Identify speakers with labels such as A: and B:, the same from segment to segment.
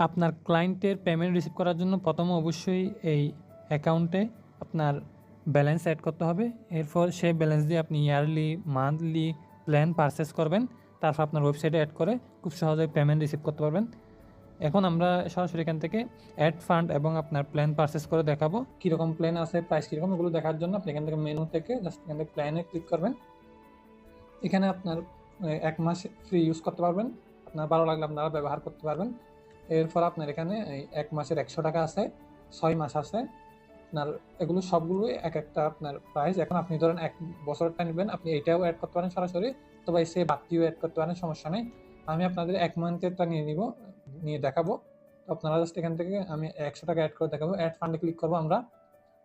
A: আপনার ক্লায়েন্টের payment receive করার জন্য প্রথমে অবশ্যই এই অ্যাকাউন্টে আপনার ব্যালেন্স অ্যাড করতে হবে। এরপর সেই ব্যালেন্স দিয়ে আপনি ইয়ারলি মান্থলি প্ল্যান পারচেস করবেন। তারপর আপনার ওয়েবসাইটে অ্যাড করে খুব সহজে পেমেন্ট রিসিভ করতে পারবেন। এখন আমরা সরাসরি এখান থেকে অ্যাড ফান্ড এবং আপনার প্ল্যান পারচেস করে দেখাবো কীরকম প্ল্যান আছে, প্রাইস কীরকম, এগুলো দেখার জন্য আপনি এখান থেকে মেনু থেকে জাস্ট এখান থেকে প্ল্যানে ক্লিক করবেন। এখানে আপনার 1 মাস ফ্রি ইউজ করতে পারবেন, আপনার ভালো লাগলে আপনারা ব্যবহার করতে পারবেন। এরপর আপনার এখানে 1 মাসের 100 টাকা আছে, 6 মাস আছে, আপনার এগুলো সবগুলোই এক একটা আপনার প্রাইস। এখন আপনি ধরেন 1 বছরটা নেবেন, আপনি এইটাও অ্যাড করতে পারেন সরাসরি, অথবা এসে বাড়তিও অ্যাড করতে পারেন, সমস্যা নেই। আমি আপনাদের 1 মান্থেরটা নিয়ে দেখাবো। তো আপনারা জাস্ট এখান থেকে আমি 100 টাকা অ্যাড করে দেখাবো। অ্যাড ফান্ডে ক্লিক করবো আমরা।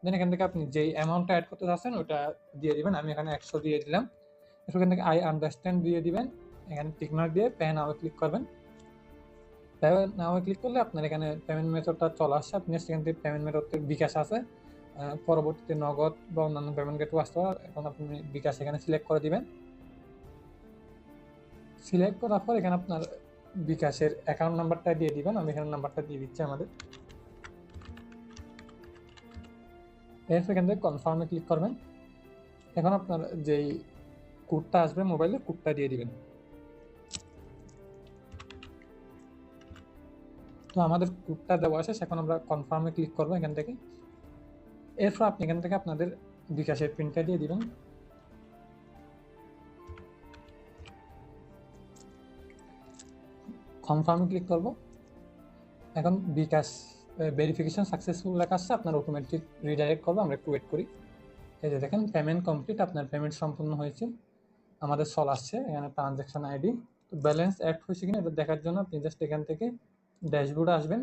A: দেন এখান থেকে আপনি যেই অ্যামাউন্টটা অ্যাড করতে চাচ্ছেন ওটা দিয়ে দিবেন। আমি এখানে 100 দিয়ে দিলাম। এখান থেকে আই আন্ডারস্ট্যান্ড দিয়ে দিবেন। এখানে টিক মার্ক দিয়ে পে নাও ক্লিক করবেন। পে নাও ক্লিক করলে আপনার এখানে পেমেন্ট মেথডটা চলে আসছে। আপনি এখান থেকে পেমেন্ট মেথড বিকাশ আছে, পরবর্তীতে নগদ বা অন্যান্য পেমেন্ট গেটও আসতে পারে। এখন আপনি বিকাশ এখানে সিলেক্ট করে দিবেন। সিলেক্ট করার পর এখানে আপনার বিকাশের অ্যাকাউন্ট নাম্বারটা দিয়ে দিবেন। আমি এখানে নাম্বারটা দিয়ে দিচ্ছি আমাদের। এরপর এখান থেকে কনফার্মে ক্লিক করবেন। এখন আপনার যেই কোডটা আসবে মোবাইলে, কোডটা দিয়ে দিবেন। তো আমাদের কোডটা দেওয়া আছে, এখন আমরা কনফার্মে ক্লিক করবো এখান থেকে। এরপর আপনি এখান থেকে আপনাদের বিকাশের পিনটা দিয়ে দিবেন। কনফার্মে ক্লিক করব। এখন বিকাশ ভেরিফিকেশন সাকসেসফুল লেখা আসছে, আপনার অটোমেটিক রিডাইরেক্ট করবো। আমরা একটু ওয়েট করি। এই যে দেখেন পেমেন্ট কমপ্লিট, আপনার পেমেন্ট সম্পূর্ণ হয়েছে, আমাদের চল আসছে এখানে ট্রানজ্যাকশন আইডি। তো ব্যালেন্স অ্যাড হয়েছে কিনা এটা দেখার জন্য আপনি জাস্ট এখান থেকে ড্যাশবোর্ডে আসবেন।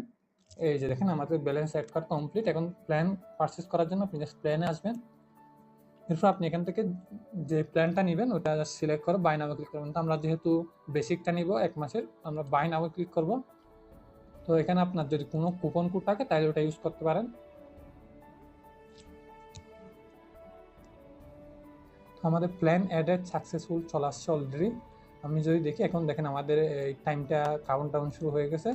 A: এই যে দেখেন আমাদের ব্যালেন্স অ্যাড করা কমপ্লিট। এখন প্ল্যান পারচেস করার জন্য আপনি জাস্ট প্ল্যানে আসবেন। এরপর আপনি এখান থেকে যে প্ল্যানটা নেবেন ওটা জাস্ট সিলেক্ট করে বাই নাও ক্লিক করবেন। তো আমরা যেহেতু বেসিকটা নিব 1 মাসের, আমরা বাই নাও ক্লিক করব। তো এখানে আপনার যদি কোনো কুপন কোড থাকে তাহলে ওটা ইউজ করতে পারেন। আমাদের প্ল্যান অ্যাডেড সাকসেসফুল চলে আসছে অলরেডি। আমি যদি দেখি, এখন দেখেন আমাদের এই টাইমটা কাউন্টডাউন শুরু হয়ে গেছে।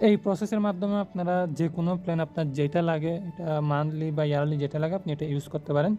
A: এই প্রসেসের মাধ্যমে আপনারা যে কোনো প্ল্যান আপনার যেটা লাগে, এটা মান্থলি বা ইয়ারলি যেটা লাগে আপনি এটা ইউজ করতে পারেন।